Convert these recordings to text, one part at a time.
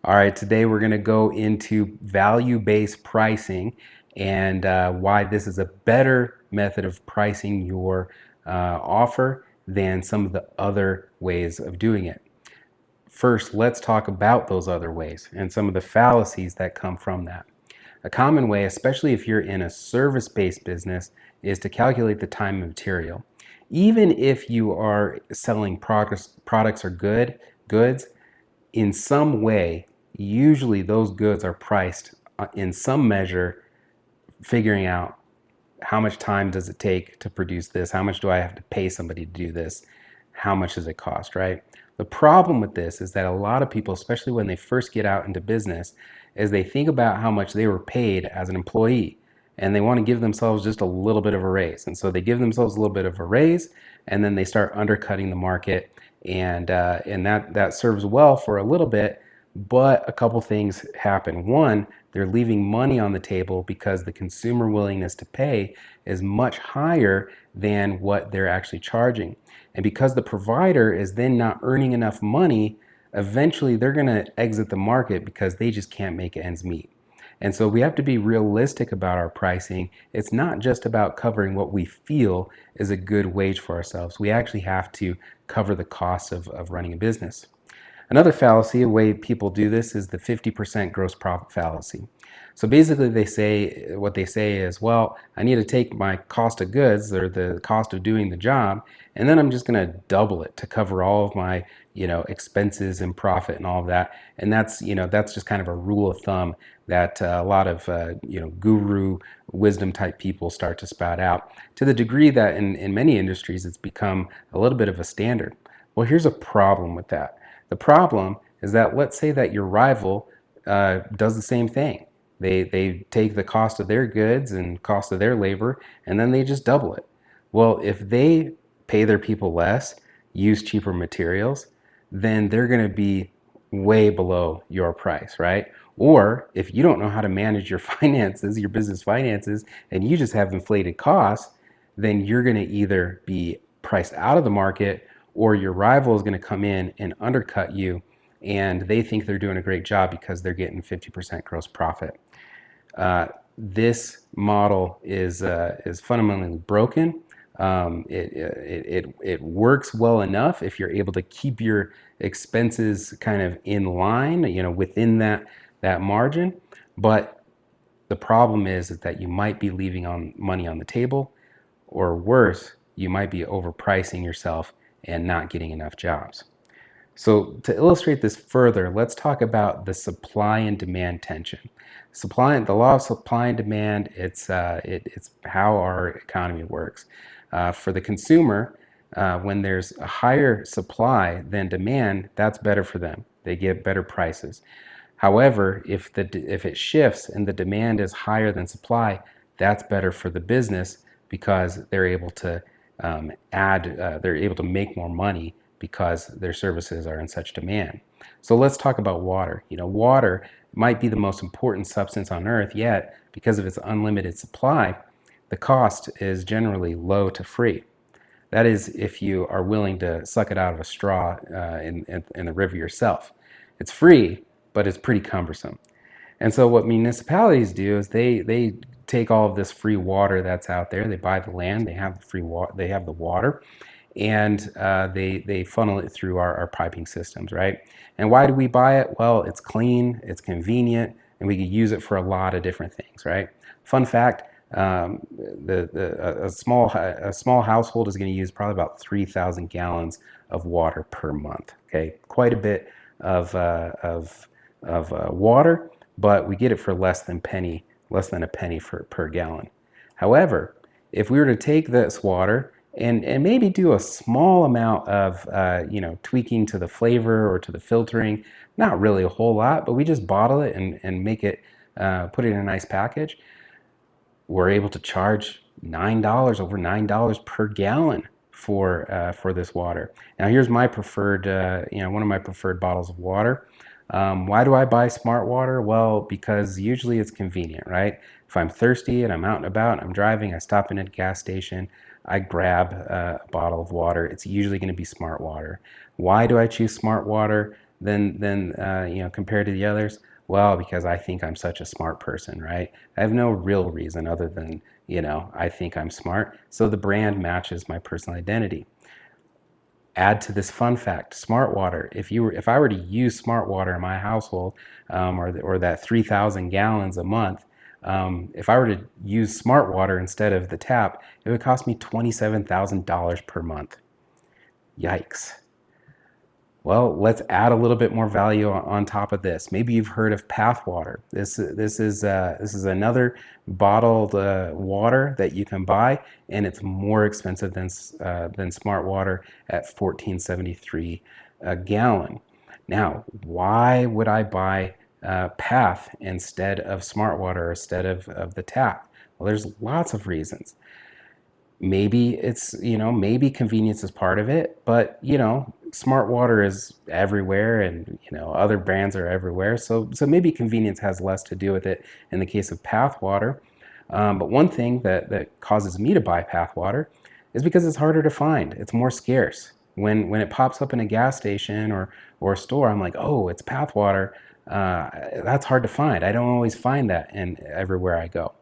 All right, today we're going to go into value-based pricing and why this is a better method of pricing your offer than some of the other ways of doing it. First, let's talk about those other ways and some of the fallacies that come from that. A common way, especially if you're in a service-based business, is to calculate the time and material. Even if you are selling products or goods, in some way, usually those goods are priced in some measure, figuring out how much time does it take to produce this? How much do I have to pay somebody to do this? How much does it cost, right? The problem with this is that a lot of people, especially when they first get out into business, is they think about how much they were paid as an employee and they want to give themselves just a little bit of a raise. And so they give themselves a little bit of a raise and then they start undercutting the market, and that serves well for a little bit, but a couple things happen. One, they're leaving money on the table because the consumer willingness to pay is much higher than what they're actually charging. And because the provider is then not earning enough money, eventually they're going to exit the market because they just can't make ends meet. And so we have to be realistic about our pricing. It's not just about covering what we feel is a good wage for ourselves. We actually have to cover the costs of running a business. Another fallacy, a way people do this, is the 50% gross profit fallacy. So basically what they say is, well, I need to take my cost of goods or the cost of doing the job, and then I'm just going to double it to cover all of my, expenses and profit and all of that. And that's just kind of a rule of thumb that a lot of, guru wisdom type people start to spout out, to the degree that in many industries it's become a little bit of a standard. Well, here's a problem with that. The problem is that, let's say that your rival does the same thing. They take the cost of their goods and cost of their labor, and then they just double it. Well, if they pay their people less, use cheaper materials, then they're going to be way below your price, right? Or if you don't know how to manage your finances, your business finances, and you just have inflated costs, then you're going to either be priced out of the market, or your rival is going to come in and undercut you, and they think they're doing a great job because they're getting 50% gross profit. This model is fundamentally broken. It works well enough if you're able to keep your expenses kind of in line, within that margin. But the problem is that you might be leaving money on the table, or worse, you might be overpricing yourself and not getting enough jobs. So to illustrate this further, let's talk about the supply and demand tension. The law of supply and demand, it's how our economy works. For the consumer, when there's a higher supply than demand, that's better for them. They get better prices. However, if it shifts and the demand is higher than supply, that's better for the business because they're able to they're able to make more money because their services are in such demand. So let's talk about water. Water might be the most important substance on earth, yet because of its unlimited supply, the cost is generally low to free. That is, if you are willing to suck it out of a straw in the river yourself. It's free, but it's pretty cumbersome. And so what municipalities do is they take all of this free water that's out there. They buy the land, they have the free water, they have the water, and they funnel it through our piping systems, right? And why do we buy it? Well, it's clean, it's convenient, and we can use it for a lot of different things, right? Fun fact: a small household is going to use probably about 3,000 gallons of water per month. Okay, quite a bit of water, but we get it for less than a penny per gallon. However, if we were to take this water and maybe do a small amount of tweaking to the flavor or to the filtering, not really a whole lot, but we just bottle it and make it put it in a nice package, we're able to charge over $9 per gallon for this water. Now here's my preferred, one of my preferred bottles of water. Why do I buy smart water? Well, because usually it's convenient, right? If I'm thirsty and I'm out and about, I'm driving, I stop in at a gas station, I grab a bottle of water. It's usually going to be smart water. Why do I choose smart water? than compared to the others? Well, because I think I'm such a smart person, right? I have no real reason other than, I think I'm smart. So the brand matches my personal identity. Add to this fun fact: smart water. If I were to use smart water in my household, or that 3,000 gallons a month, if I were to use smart water instead of the tap, it would cost me $27,000 per month. Yikes. Well, let's add a little bit more value on top of this. Maybe you've heard of Path Water. This is another bottled water that you can buy, and it's more expensive than Smart Water at $14.73 a gallon. Now, why would I buy Path instead of Smart Water or instead of the tap? Well, there's lots of reasons. Maybe maybe convenience is part of it, but smart water is everywhere, and other brands are everywhere, so maybe convenience has less to do with it in the case of Path Water. But one thing that causes me to buy Path Water is because it's harder to find. It's more scarce. When it pops up in a gas station or a store, I'm like, oh, it's Path Water. That's hard to find. I don't always find that in everywhere I go.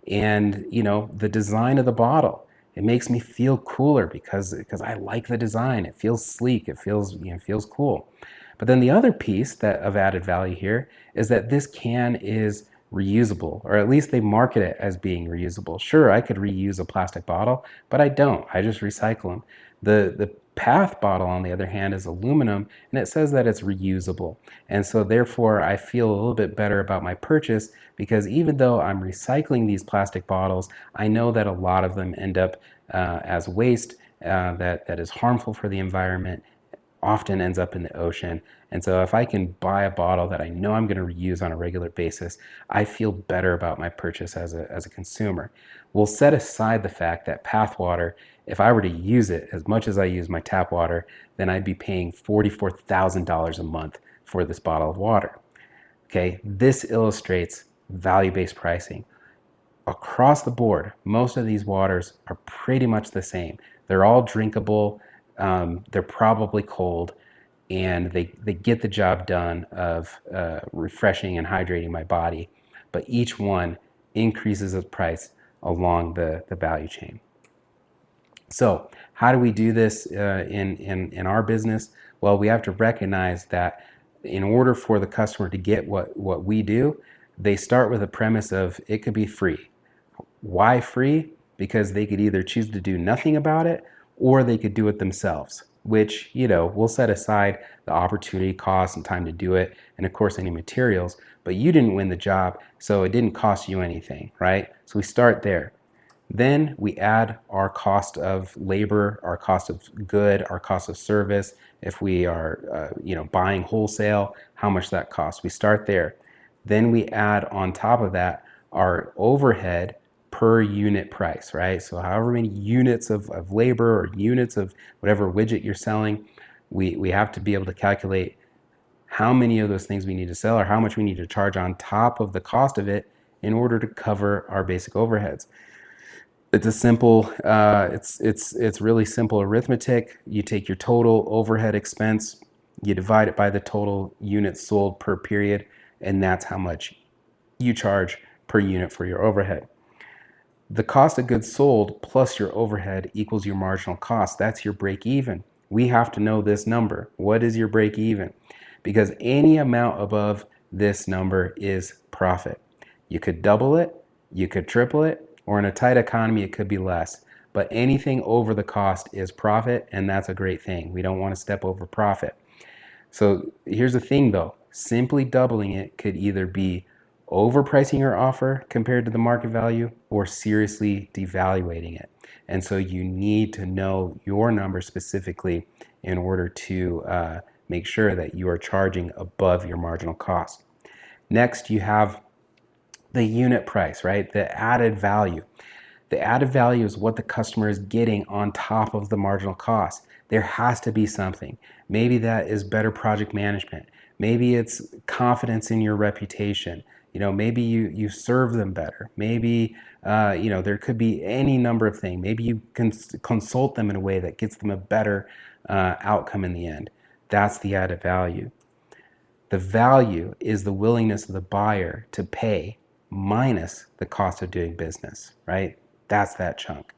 And the design of the bottle, it makes me feel cooler because I like the design. It feels sleek. It feels cool. But then the other piece of added value here is that this can is reusable, or at least they market it as being reusable. Sure, I could reuse a plastic bottle, but I don't. I just recycle them. The Path bottle, on the other hand, is aluminum, and it says that it's reusable. And so therefore, I feel a little bit better about my purchase, because even though I'm recycling these plastic bottles, I know that a lot of them end up as waste that is harmful for the environment, often ends up in the ocean. And so if I can buy a bottle that I know I'm going to reuse on a regular basis, I feel better about my purchase as a consumer. We'll set aside the fact that Path Water, if I were to use it as much as I use my tap water, then I'd be paying $44,000 a month for this bottle of water. Okay, this illustrates value-based pricing. Across the board, most of these waters are pretty much the same. They're all drinkable. They're probably cold, and they get the job done of refreshing and hydrating my body. But each one increases its price along the value chain. So how do we do this in our business? Well, we have to recognize that in order for the customer to get what we do, they start with a premise of it could be free. Why free? Because they could either choose to do nothing about it, or they could do it themselves, which, we'll set aside the opportunity cost and time to do it, and of course any materials, but you didn't win the job, so it didn't cost you anything, right? So we start there. Then we add our cost of labor, our cost of good, our cost of service. If we are, buying wholesale, how much that costs. We start there. Then we add on top of that our overhead per unit price, right? So however many units of labor or units of whatever widget you're selling, we have to be able to calculate how many of those things we need to sell, or how much we need to charge on top of the cost of it in order to cover our basic overheads. It's a simple, it's really simple arithmetic. You take your total overhead expense, you divide it by the total units sold per period, and that's how much you charge per unit for your overhead. The cost of goods sold plus your overhead equals your marginal cost. That's your break even. We have to know this number. What is your break even? Because any amount above this number is profit. You could double it, you could triple it, or in a tight economy, it could be less. But anything over the cost is profit, and that's a great thing. We don't want to step over profit. So here's the thing though, simply doubling it could either be overpricing your offer compared to the market value, or seriously devaluating it. And so you need to know your number specifically in order to make sure that you are charging above your marginal cost. Next, you have the unit price, right? The added value. The added value is what the customer is getting on top of the marginal cost. There has to be something. Maybe that is better project management. Maybe it's confidence in your reputation. Maybe you serve them better. Maybe, there could be any number of things. Maybe you can consult them in a way that gets them a better outcome in the end. That's the added value. The value is the willingness of the buyer to pay minus the cost of doing business, right? That's that chunk.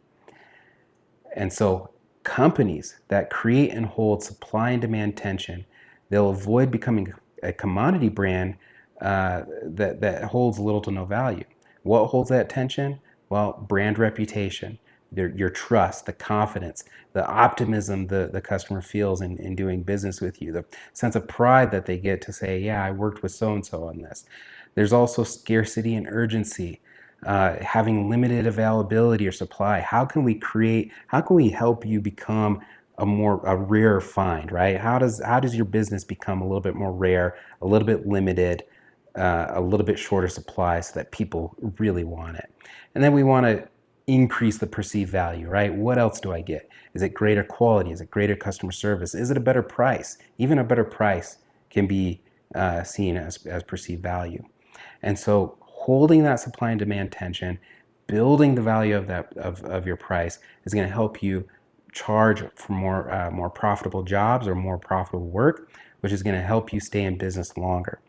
And so companies that create and hold supply and demand tension, they'll avoid becoming a commodity brand that holds little to no value. What holds that tension? Well, brand reputation, your trust, the confidence, the optimism the customer feels in doing business with you, the sense of pride that they get to say, yeah, I worked with so-and-so on this. There's also scarcity and urgency, having limited availability or supply. How can we help you become a rare find, right? How does your business become a little bit more rare, a little bit limited, a little bit shorter supply so that people really want it? And then we want to increase the perceived value, right? What else do I get? Is it greater quality? Is it greater customer service? Is it a better price? Even a better price can be seen as perceived value. And so holding that supply and demand tension, building the value of your price is going to help you charge for more profitable jobs or more profitable work, which is going to help you stay in business longer.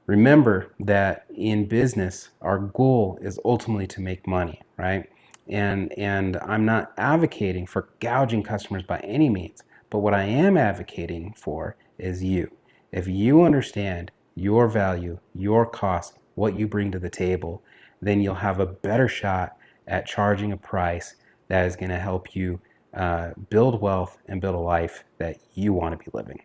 Remember that in business, our goal is ultimately to make money, right? And I'm not advocating for gouging customers by any means, but what I am advocating for is you. If you understand your value, your cost, what you bring to the table, then you'll have a better shot at charging a price that is going to help you build wealth and build a life that you want to be living.